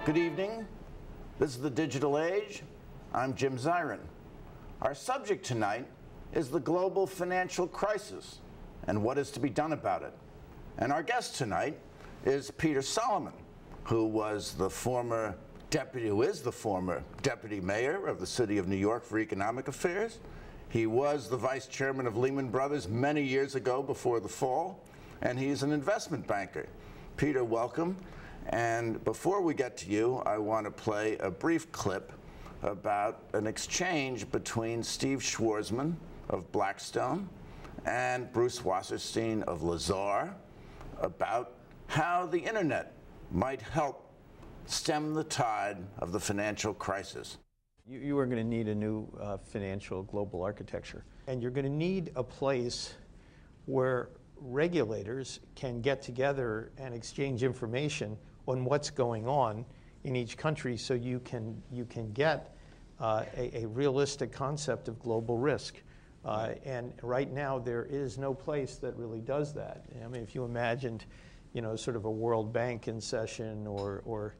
Good evening. This is the digital age. I'm Jim Zirin. Our subject tonight is the global financial crisis and what is to be done about it. And our guest tonight is Peter Solomon, who is the former deputy mayor of the city of New York for economic affairs. He was the vice chairman of Lehman Brothers many years ago before the fall, and he's an investment banker. Peter, welcome. And before we get to you, I want to play a brief clip about an exchange between Steve Schwarzman of Blackstone and Bruce Wasserstein of Lazard about how the internet might help stem the tide of the financial crisis. You are going to need a new financial global architecture. And you're going to need a place where regulators can get together and exchange information on what's going on in each country, so you can get a realistic concept of global risk. And right now there is no place that really does that. I mean, if you imagined, you know, sort of a World Bank in session, or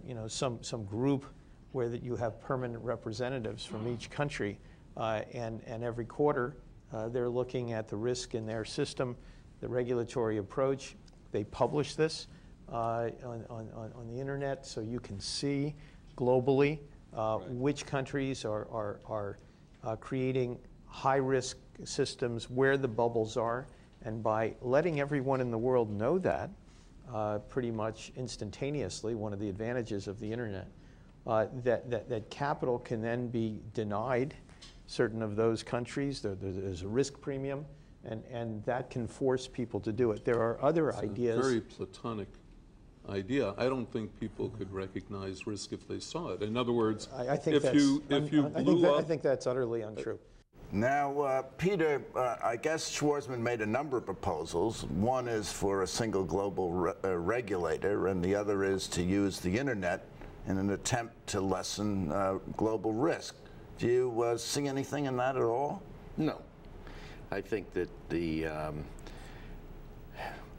you know, some group where that you have permanent representatives from each country, and every quarter they're looking at the risk in their system, the regulatory approach. They publish this on the internet, so you can see globally which countries are creating high-risk systems, where the bubbles are, and by letting everyone in the world know that pretty much instantaneously, one of the advantages of the internet, that capital can then be denied certain of those countries. There's a risk premium, and that can force people to do it. There are other ideas. A very platonic idea. I don't think people could recognize risk if they saw it. In other words, I think I think that's utterly untrue. Now, Peter, I guess Schwarzman made a number of proposals. One is for a single global regulator, and the other is to use the internet in an attempt to lessen global risk. Do you see anything in that at all? No. I think that the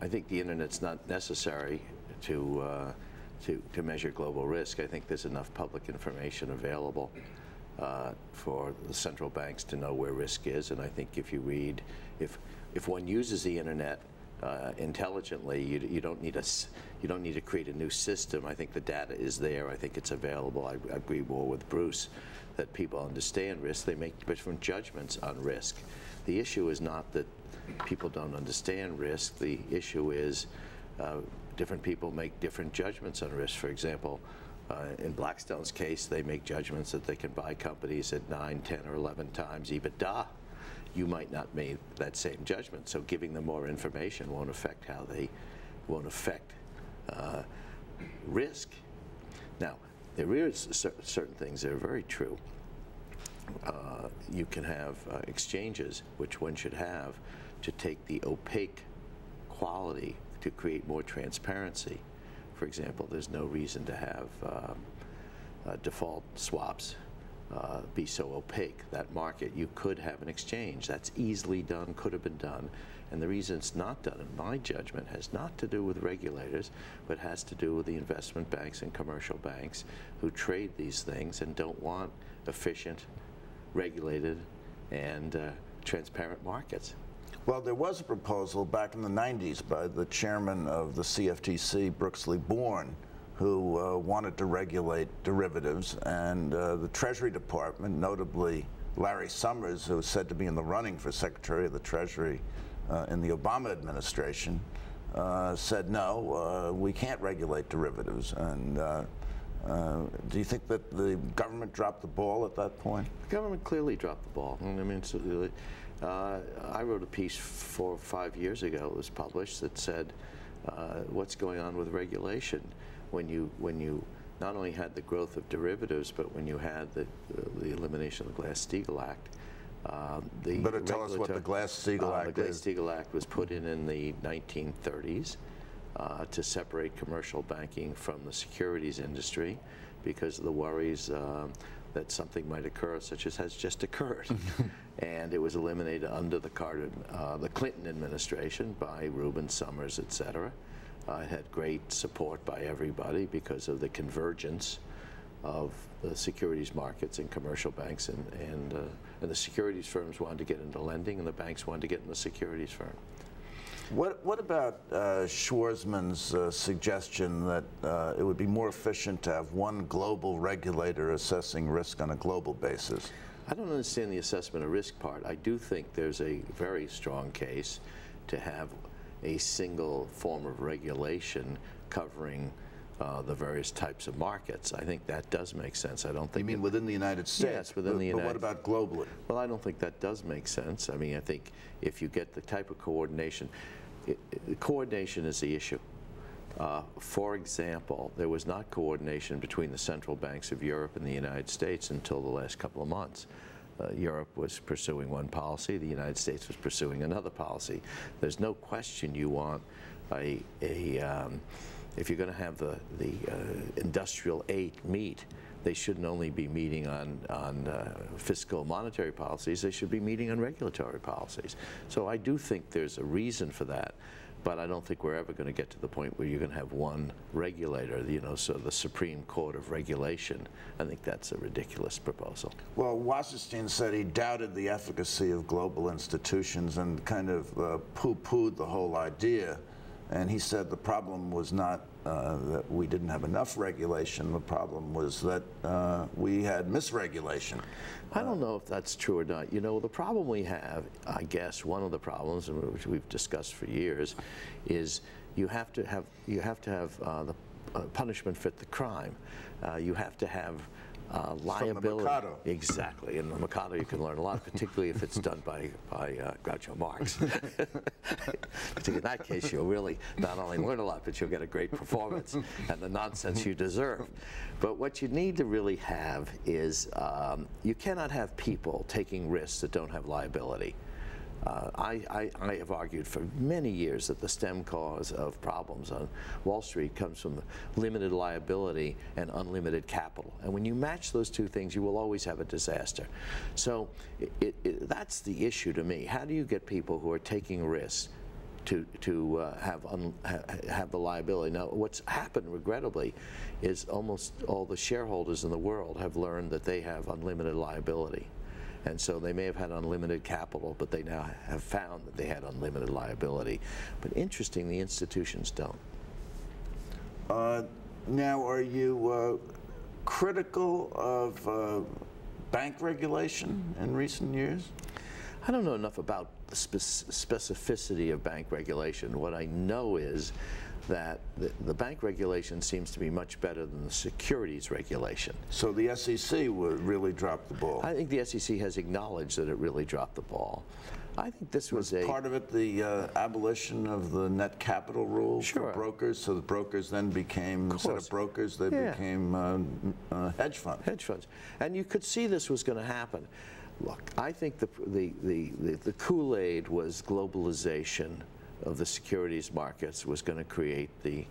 internet's not necessary to measure global risk. I think there's enough public information available for the central banks to know where risk is, and I think if you read, if one uses the internet intelligently, you don't need to create a new system. I think the data is there. I think it's available. I agree more with Bruce that people understand risk. They make different judgments on risk. The issue is not that people don't understand risk. The issue is different people make different judgments on risk. For example, in Blackstone's case, they make judgments that they can buy companies at 9, 10, or 11 times EBITDA. You might not make that same judgment, so giving them more information won't affect how they risk. Now, there is certain things that are very true. You can have exchanges, which one should have, to take the opaque quality to create more transparency. For example, there's no reason to have default swaps be so opaque. That market, you could have an exchange. That's easily done, could have been done. And the reason it's not done, in my judgment, has not to do with regulators, but has to do with the investment banks and commercial banks who trade these things and don't want efficient, regulated, and transparent markets. Well, there was a proposal back in the 90s by the chairman of the CFTC, Brooksley Bourne, who wanted to regulate derivatives, and the Treasury Department, notably Larry Summers, who was said to be in the running for Secretary of the Treasury in the Obama administration, said no, we can't regulate derivatives. And do you think that the government dropped the ball at that point? The government clearly dropped the ball. I mean, I wrote a piece 4 or 5 years ago, it was published, that said what's going on with regulation when you not only had the growth of derivatives, but when you had the elimination of the Glass-Steagall Act. Better tell us what the Glass-Steagall Act is. The Glass-Steagall Act was put in the 1930s to separate commercial banking from the securities industry because of the worries that something might occur, such as has just occurred. And it was eliminated under the Clinton administration by Rubin, Summers, et cetera. It had great support by everybody because of the convergence of the securities markets and commercial banks, and the securities firms wanted to get into lending, and the banks wanted to get in the securities firm. What about Schwarzman's suggestion that it would be more efficient to have one global regulator assessing risk on a global basis? I don't understand the assessment of risk part. I do think there's a very strong case to have a single form of regulation covering the various types of markets. I think that does make sense. I don't think. You mean within the United States? Yes, within the United States. But what about globally? Well, I don't think that does make sense. I mean, I think if you get the type of coordination, coordination is the issue. For example, there was not coordination between the central banks of Europe and the United States until the last couple of months. Europe was pursuing one policy, the United States was pursuing another policy. There's no question you want if you're going to have the industrial eight meet, they shouldn't only be meeting on fiscal monetary policies, they should be meeting on regulatory policies. So I do think there's a reason for that, but I don't think we're ever going to get to the point where you're going to have one regulator, you know, so the Supreme Court of regulation. I think that's a ridiculous proposal. Well, Wasserstein said he doubted the efficacy of global institutions and kind of pooh-poohed the whole idea. And he said the problem was not that we didn't have enough regulation. The problem was that we had misregulation. I don't know if that's true or not. You know, the problem we have, I guess, one of the problems, which we've discussed for years, is you have to have the punishment fit the crime. You have to have liability. From the Mikado. Exactly. In the Mikado you can learn a lot, particularly if it's done by Groucho Marx. In that case, you'll really not only learn a lot, but you'll get a great performance and the nonsense you deserve. But what you need to really have is you cannot have people taking risks that don't have liability. I have argued for many years that the stem cause of problems on Wall Street comes from limited liability and unlimited capital. And when you match those two things, you will always have a disaster. So that's the issue to me. How do you get people who are taking risks to have the liability? Now, what's happened, regrettably, is almost all the shareholders in the world have learned that they have unlimited liability. And so they may have had unlimited capital, but they now have found that they had unlimited liability. But interesting, the institutions don't. Now, are you critical of bank regulation in recent years? I don't know enough about the specificity of bank regulation. What I know is that the bank regulation seems to be much better than the securities regulation. So the SEC would really drop the ball? I think the SEC has acknowledged that it really dropped the ball. I think this was part of it, the abolition of the net capital rule for brokers, so the brokers then became, instead of brokers, they became hedge funds. Hedge funds. And you could see this was going to happen. Look, I think the Kool-Aid was globalization of the securities markets was going to create the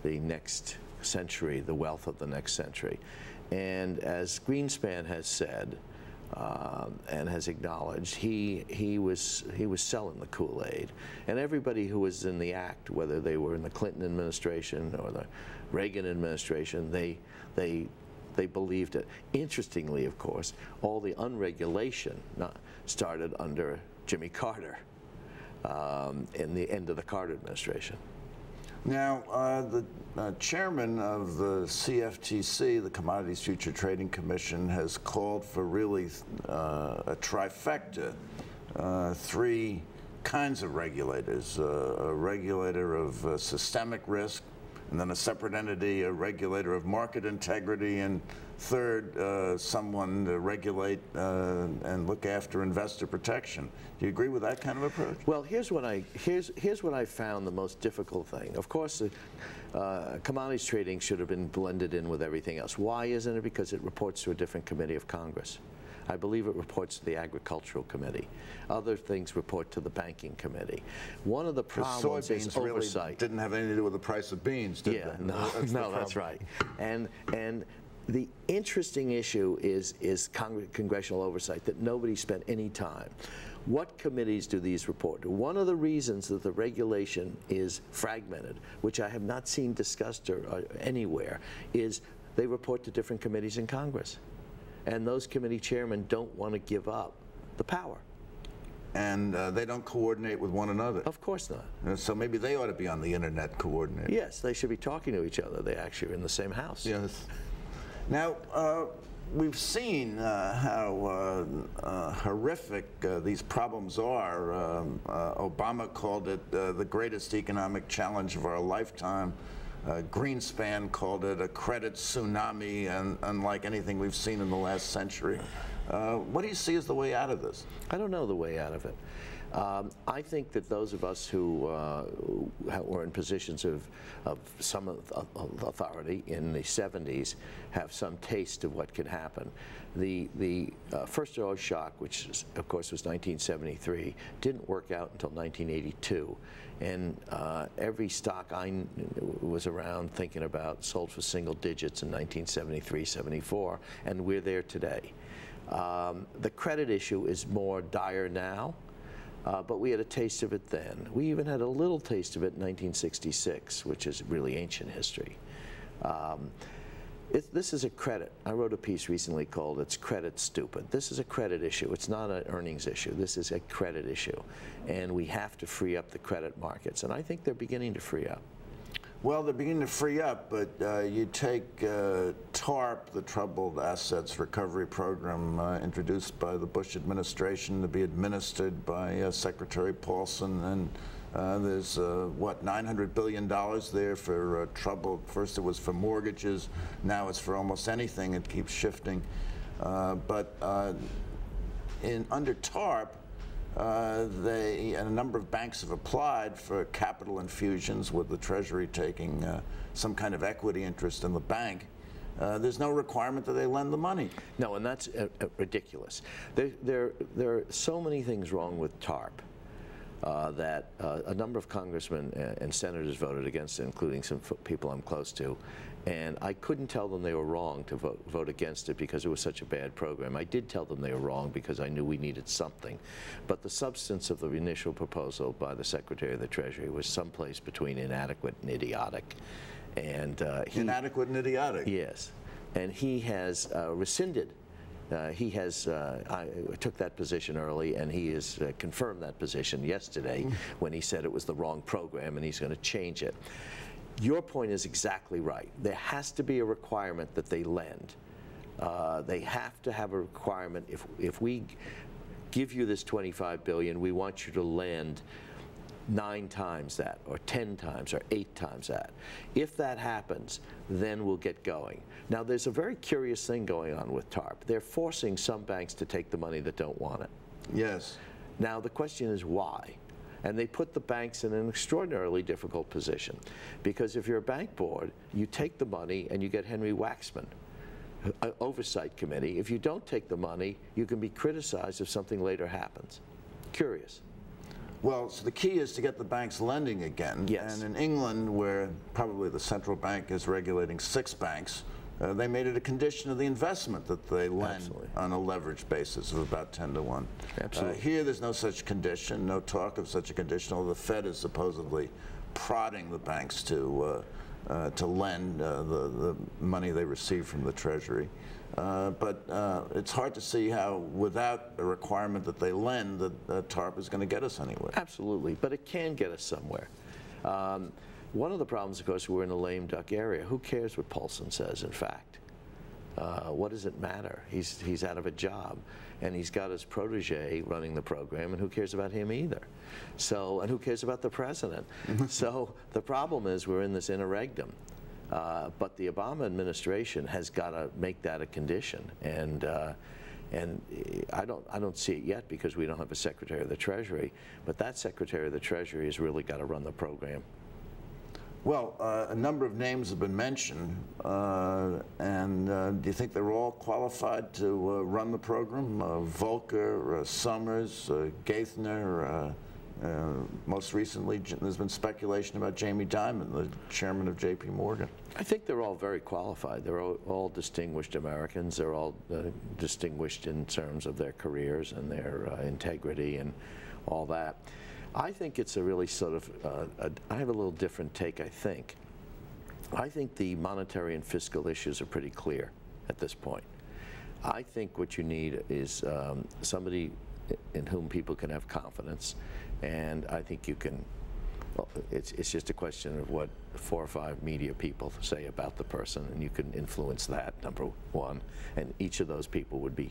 next century, the wealth of the next century. And as Greenspan has said and has acknowledged, he was selling the Kool-Aid. And everybody who was in the act, whether they were in the Clinton administration or the Reagan administration, they believed it. Interestingly, of course, all the unregulation started under Jimmy Carter. In the end of the Carter administration. Now, the chairman of the CFTC, the Commodities Future Trading Commission, has called for really a trifecta, three kinds of regulators, a regulator of systemic risk, and then a separate entity, a regulator of market integrity, and third, someone to regulate and look after investor protection. Do you agree with that kind of approach? Well, here's what I found the most difficult thing. Of course, commodities trading should have been blended in with everything else. Why isn't it? Because it reports to a different committee of Congress. I believe it reports to the Agricultural Committee. Other things report to the Banking Committee. One of the problems is oversight. Really didn't have anything to do with the price of beans, did they? No, that's right. And The interesting issue is congressional oversight, that nobody spent any time. What committees do these report to? One of the reasons that the regulation is fragmented, which I have not seen discussed or anywhere, is they report to different committees in Congress. And those committee chairmen don't want to give up the power. And they don't coordinate with one another. Of course not. So maybe they ought to be on the internet coordinating. Yes, they should be talking to each other. They actually are in the same house. Yes. Now, we've seen how horrific these problems are. Obama called it the greatest economic challenge of our lifetime. Greenspan called it a credit tsunami, and unlike anything we've seen in the last century. What do you see as the way out of this? I don't know the way out of it. I think that those of us who were in positions of some authority in the 70s have some taste of what could happen. The first oil shock, which of course was 1973, didn't work out until 1982. And every stock I was around thinking about sold for single digits in 1973, 74, and we're there today. The credit issue is more dire now. But we had a taste of it then. We even had a little taste of it in 1966, which is really ancient history. This is a credit. I wrote a piece recently called "It's Credit Stupid." This is a credit issue. It's not an earnings issue. This is a credit issue. And we have to free up the credit markets. And I think they're beginning to free up. Well, they're beginning to free up, but you take TARP, the Troubled Assets Recovery Program, introduced by the Bush administration to be administered by Secretary Paulson, and there's, what, $900 billion there for trouble. First it was for mortgages, now it's for almost anything. It keeps shifting. But under TARP, a number of banks have applied for capital infusions with the Treasury taking some kind of equity interest in the bank. There's no requirement that they lend the money. No, and that's ridiculous. There are so many things wrong with TARP that a number of congressmen and senators voted against it, including some people I'm close to. And I couldn't tell them they were wrong to vote against it because it was such a bad program. I did tell them they were wrong because I knew we needed something. But the substance of the initial proposal by the Secretary of the Treasury was someplace between inadequate and idiotic. And inadequate and idiotic? Yes. And he has rescinded. I took that position early, and he has confirmed that position yesterday when he said it was the wrong program and he's going to change it. Your point is exactly right. There has to be a requirement that they lend. They have to have a requirement. If we give you this $25 billion, we want you to lend 9 times that, or 10 times, or 8 times that. If that happens, then we'll get going. Now, there's a very curious thing going on with TARP. They're forcing some banks to take the money that don't want it. Yes. Now, the question is why? And they put the banks in an extraordinarily difficult position. Because if you're a bank board, you take the money and you get Henry Waxman, an oversight committee. If you don't take the money, you can be criticized if something later happens. Curious. Well, so the key is to get the banks lending again. Yes. And in England, where probably the central bank is regulating 6 banks, they made it a condition of the investment that they lend Absolutely. on a leveraged basis of about 10 to 1. Absolutely. Here, there's no such condition, no talk of such a condition, although the Fed is supposedly prodding the banks to lend the money they receive from the Treasury. But it's hard to see how, without a requirement that they lend, that TARP is going to get us anywhere. Absolutely, but it can get us somewhere. One of the problems, of course, we're in a lame duck area. Who cares what Paulson says, in fact? What does it matter? He's out of a job, and he's got his protege running the program, and who cares about him either? So, and who cares about the president? So the problem is we're in this interregnum. But the Obama administration has got to make that a condition, and I don't see it yet because we don't have a Secretary of the Treasury. But that Secretary of the Treasury has really got to run the program. Well, a number of names have been mentioned, and do you think they're all qualified to run the program? Volcker, Summers, Gaithner, Most recently, there's been speculation about Jamie Dimon, the chairman of J.P. Morgan. I think they're all very qualified. They're all distinguished Americans. They're all distinguished in terms of their careers and their integrity and all that. I think it's a really sort of, I have a little different take, I think. I think the monetary and fiscal issues are pretty clear at this point. I think what you need is somebody in whom people can have confidence, and I think you can, well, it's just a question of what 4 or 5 media people say about the person, and you can influence that, number one, and each of those people would be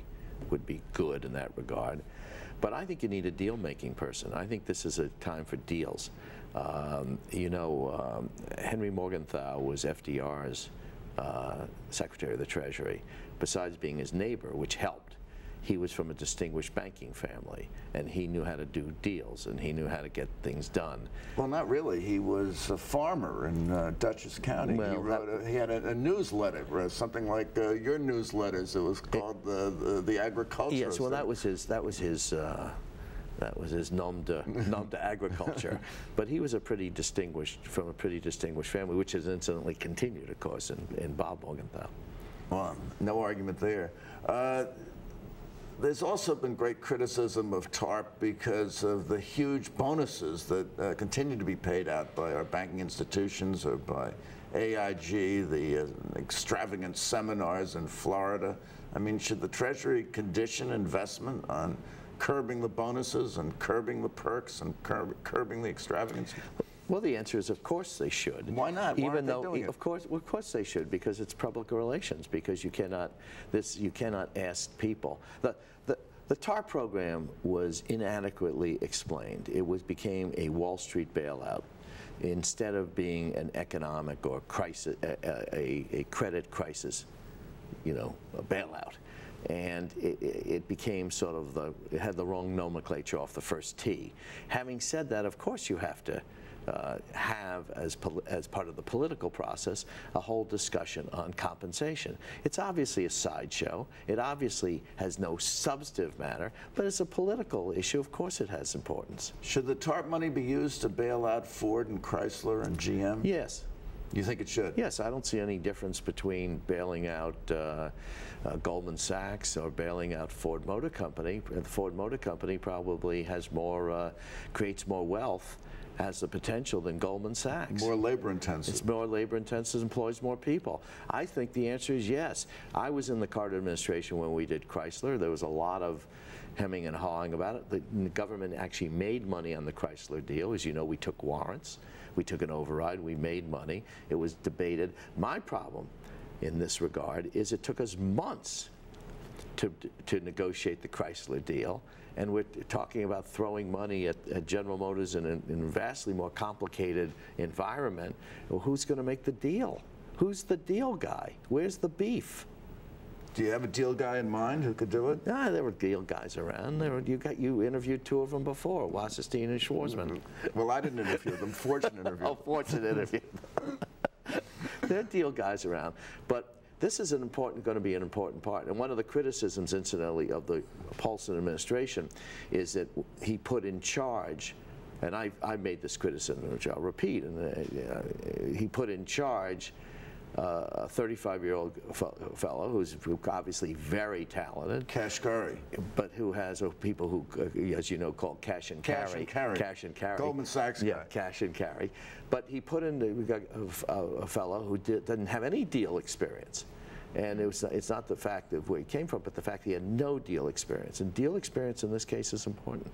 good in that regard. But I think you need a deal-making person. I think this is a time for deals. You know, Henry Morgenthau was FDR's Secretary of the Treasury. Besides being his neighbor, which helped, he was from a distinguished banking family, and he knew how to do deals, and he knew how to get things done. Well, not really. He was a farmer in Dutchess County. Well, he had a newsletter, something like your newsletters. It was called the Agriculture. Yes, well, that was his nom de agriculture. But he was a pretty distinguished, from a pretty distinguished family, which has incidentally continued, of course, in Bob Morgenthau. Well, no argument there. There's also been great criticism of TARP because of the huge bonuses that continue to be paid out by our banking institutions or by AIG, the extravagant seminars in Florida. I mean, should the Treasury condition investment on curbing the bonuses and curbing the perks and curbing the extravagance? Well, the answer is, of course they should. Why not? Why Even aren't they doing it? Of course they should, because it's public relations. Because you cannot ask people. The TARP program was inadequately explained. It became a Wall Street bailout instead of being an economic or crisis, a credit crisis, you know, a bailout. And it became sort of it had the wrong nomenclature off the first tee. Having said that, of course you have to have, as part of the political process, a whole discussion on compensation. It's obviously a sideshow. It obviously has no substantive matter, but it's a political issue. Of course it has importance. Should the TARP money be used to bail out Ford and Chrysler and GM? Yes. You think it should? Yes, I don't see any difference between bailing out Goldman Sachs or bailing out Ford Motor Company. The Ford Motor Company probably has more, creates more wealth, has the potential than Goldman Sachs. More labor intensive. It's more labor intensive, employs more people. I think the answer is yes. I was in the Carter administration when we did Chrysler. There was a lot of hemming and hawing about it. The government actually made money on the Chrysler deal. As you know, we took warrants. We took an override. We made money. It was debated. My problem in this regard is it took us months to negotiate the Chrysler deal. And we're talking about throwing money at General Motors in a vastly more complicated environment. Well, who's going to make the deal? Who's the deal guy? Where's the beef? Do you have a deal guy in mind who could do it? There were deal guys around. You interviewed 2 of them before, Wasserstein and Schwarzman. Well, I didn't interview them. Fortune interview. Oh, Fortune interview. There are deal guys around, but this is going to be an important part. And one of the criticisms, incidentally, of the Paulson administration is that he put in charge, and I made this criticism, which I'll repeat, and he put in charge a 35-year-old fellow who's obviously very talented. Kashkari. But who has people who, as you know, called cash and carry. Cash and carry. Goldman Sachs guy. Yeah, cash and carry. But he put in, we got a fellow who didn't have any deal experience. And it's not the fact of where he came from, but the fact he had no deal experience. And deal experience in this case is important.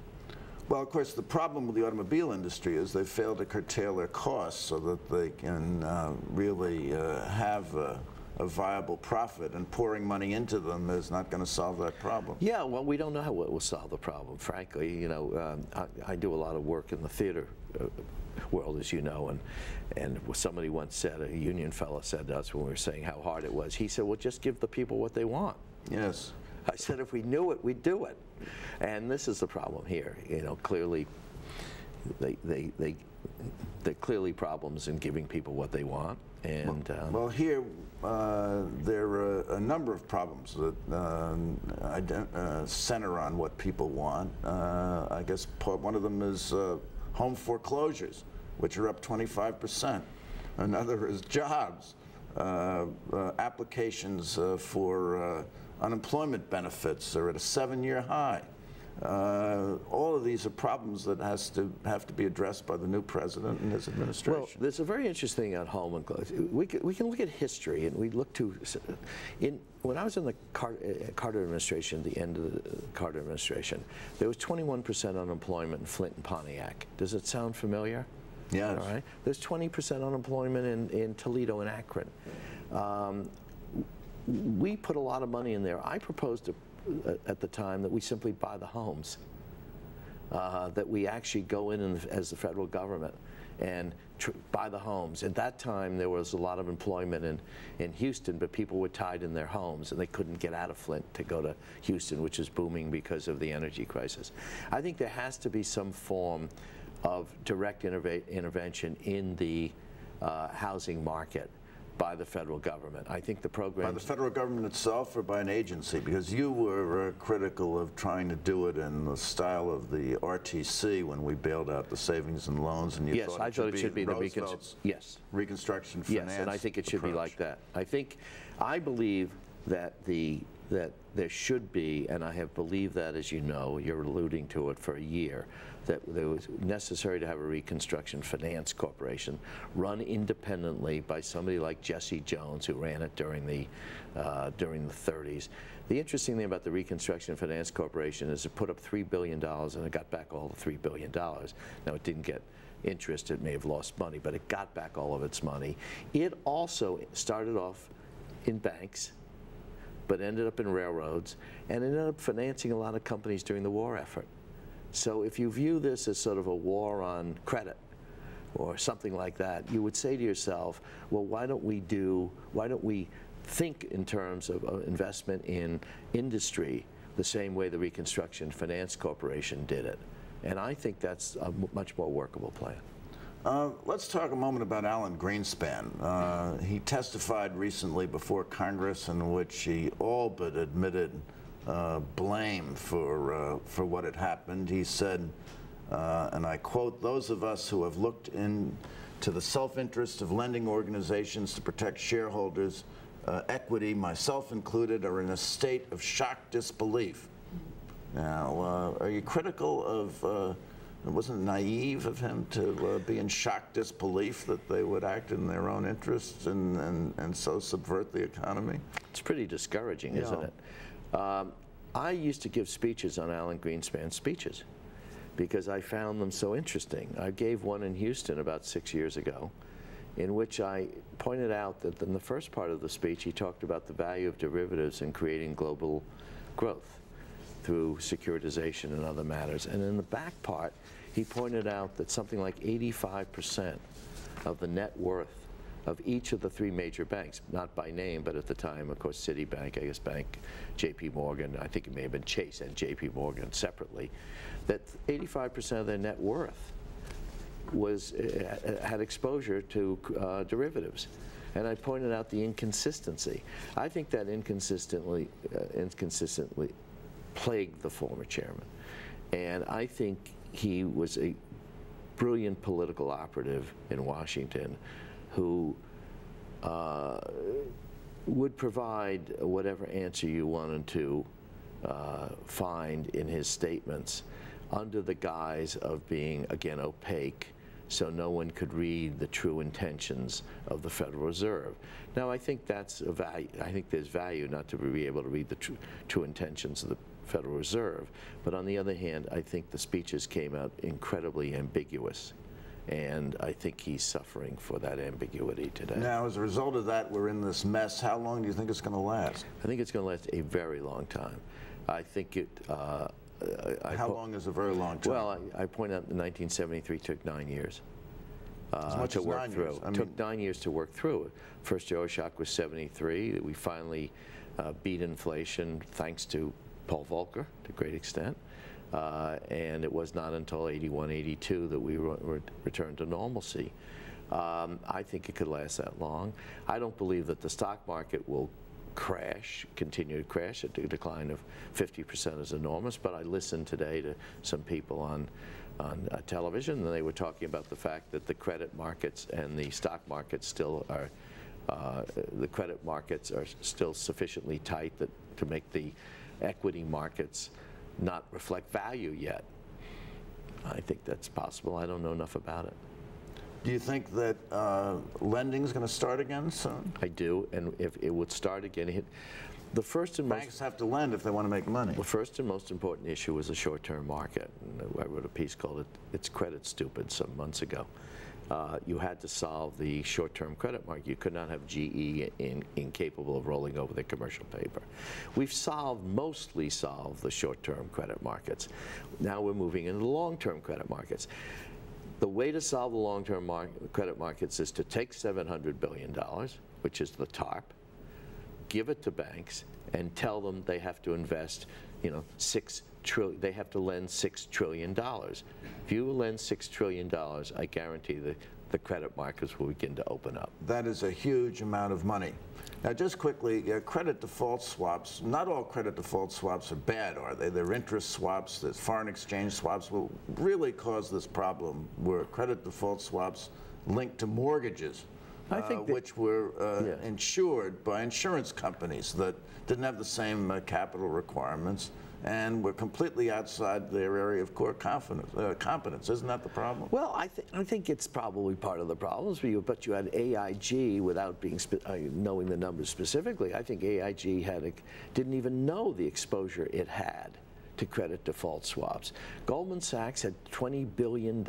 Well, of course, the problem with the automobile industry is they fail to curtail their costs so that they can really have a viable profit, and pouring money into them is not going to solve that problem. Yeah, well, we don't know how it will solve the problem, frankly. You know, I do a lot of work in the theater world, as you know, and somebody once said, a union fellow said to us when we were saying how hard it was, he said, well, just give the people what they want. Yes. I said, if we knew it, we'd do it. And this is the problem here. You know, clearly, there are clearly problems in giving people what they want. And well, here there are a number of problems that center on what people want. I guess one of them is home foreclosures, which are up 25%. Another is jobs, applications for unemployment benefits are at a 7-year high. All of these are problems that have to be addressed by the new president and his administration. Well, there's a very interesting at home. We can look at history, and we look to when I was in the Carter administration, the end of the Carter administration, there was 21% unemployment in Flint and Pontiac. Does it sound familiar? Yes. All right. There's 20% unemployment in Toledo and Akron. We put a lot of money in there. I proposed at the time that we simply buy the homes, that we actually go in as the federal government and buy the homes. At that time, there was a lot of employment in Houston, but people were tied in their homes, and they couldn't get out of Flint to go to Houston, which is booming because of the energy crisis. I think there has to be some form of direct intervention in the housing market by the federal government. I think the program... By the federal government itself or by an agency? Because you were critical of trying to do it in the style of the RTC when we bailed out the savings and loans, and you thought it should be the Reconstruction Finance. Yes, and I think it should be like that. I believe that there should be, and I have believed that, as you know, you're alluding to it for a year, that it was necessary to have a Reconstruction Finance Corporation run independently by somebody like Jesse Jones, who ran it during the 30s. The interesting thing about the Reconstruction Finance Corporation is it put up $3 billion and it got back all the $3 billion. Now, it didn't get interest, it may have lost money, but it got back all of its money. It also started off in banks, but ended up in railroads, and ended up financing a lot of companies during the war effort. So if you view this as sort of a war on credit or something like that, you would say to yourself, well, why don't we think in terms of investment in industry the same way the Reconstruction Finance Corporation did it? And I think that's a much more workable plan. Let's talk a moment about Alan Greenspan. He testified recently before Congress in which he all but admitted blame for what had happened. He said, and I quote, "Those of us who have looked into the self-interest of lending organizations to protect shareholders' equity, myself included, are in a state of shocked disbelief." Now, are you critical of, it wasn't naive of him to be in shocked disbelief that they would act in their own interests and so subvert the economy? It's pretty discouraging, isn't it? I used to give speeches on Alan Greenspan's speeches because I found them so interesting. I gave one in Houston about 6 years ago in which I pointed out that in the first part of the speech he talked about the value of derivatives in creating global growth through securitization and other matters. And in the back part, he pointed out that something like 85% of the net worth of each of the three major banks, not by name, but at the time, of course, Citibank, I guess Bank, JP Morgan, I think it may have been Chase and JP Morgan separately, that 85% of their net worth had exposure to derivatives. And I pointed out the inconsistency. I think that inconsistently plagued the former chairman. And I think he was a brilliant political operative in Washington who would provide whatever answer you wanted to find in his statements under the guise of being, again, opaque, so no one could read the true intentions of the Federal Reserve. Now, I think that's a value. I think there's value not to be able to read the true intentions of the Federal Reserve, but on the other hand, I think the speeches came out incredibly ambiguous. And I think he's suffering for that ambiguity today. Now, as a result of that, we're in this mess. How long do you think it's going to last? I think it's going to last a very long time. I think it... How long is a very long time? Well, I point out that 1973 took 9 years to work through. It took 9 years to work through. First Euroshock was 73. We finally beat inflation thanks to Paul Volcker to a great extent. And it was not until 81, 82 that we returned to normalcy. I think it could last that long. I don't believe that the stock market will continue to crash. A decline of 50% is enormous, but I listened today to some people on television, and they were talking about the fact that the credit markets and the stock markets still are, the credit markets are still sufficiently tight to make the equity markets not reflect value yet. I think that's possible. I don't know enough about it. Do you think that lending is going to start again soon? I do, and if it would start again, the first and banks have to lend if they want to make money. The first and most important issue is the short-term market. And I wrote a piece called "It's Credit Stupid" some months ago. You had to solve the short-term credit market. You could not have GE incapable of rolling over their commercial paper. We've mostly solved the short-term credit markets. Now we're moving into the long-term credit markets. The way to solve the long-term credit markets is to take $700 billion, which is the TARP, give it to banks, and tell them they have to invest, they have to lend $6 trillion. If you lend $6 trillion, I guarantee the credit markets will begin to open up. That is a huge amount of money. Now, just quickly, credit default swaps. Not all credit default swaps are bad, are they? They're interest swaps. There's foreign exchange swaps will really cause this problem where credit default swaps linked to mortgages, which were insured by insurance companies that didn't have the same capital requirements and were completely outside their area of core competence. Isn't that the problem? Well, I think it's probably part of the problems, but you had AIG without knowing the numbers specifically. I think AIG didn't even know the exposure it had to credit default swaps. Goldman Sachs had $20 billion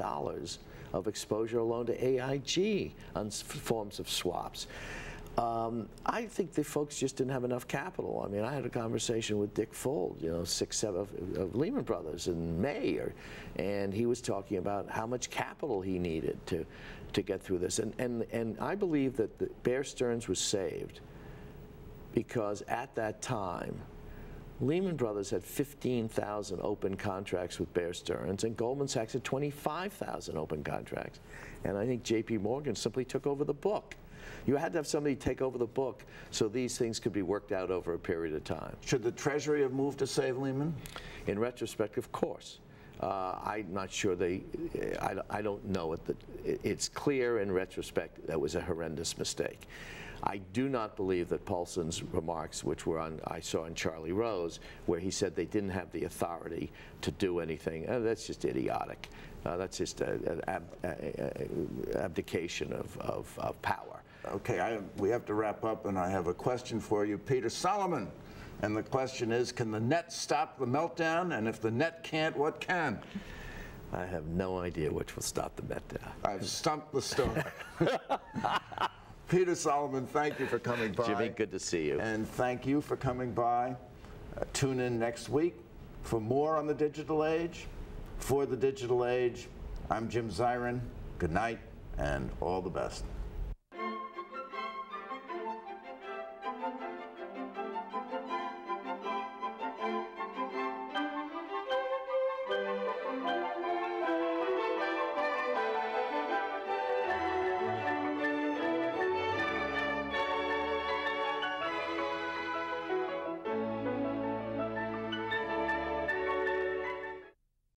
of exposure alone to AIG on forms of swaps. I think the folks just didn't have enough capital. I mean, I had a conversation with Dick Fuld, 6-7 of Lehman Brothers in May, and he was talking about how much capital he needed to get through this. And I believe that Bear Stearns was saved because at that time, Lehman Brothers had 15,000 open contracts with Bear Stearns, and Goldman Sachs had 25,000 open contracts. And I think J.P. Morgan simply took over the book. You had to have somebody take over the book so these things could be worked out over a period of time. Should the Treasury have moved to save Lehman? In retrospect, of course. I'm not sure I don't know it. It's clear in retrospect that was a horrendous mistake. I do not believe that Paulson's remarks, which were I saw on Charlie Rose, where he said they didn't have the authority to do anything, that's just idiotic. That's just an abdication of power. Okay, we have to wrap up, and I have a question for you, Peter Solomon. And the question is, can the net stop the meltdown? And if the net can't, what can? I have no idea which will stop the meltdown. I've stumped the story. Peter Solomon, thank you for coming by. Jimmy, good to see you. And thank you for coming by. Tune in next week for more on the digital age. For the digital age, I'm Jim Zirin. Good night and all the best.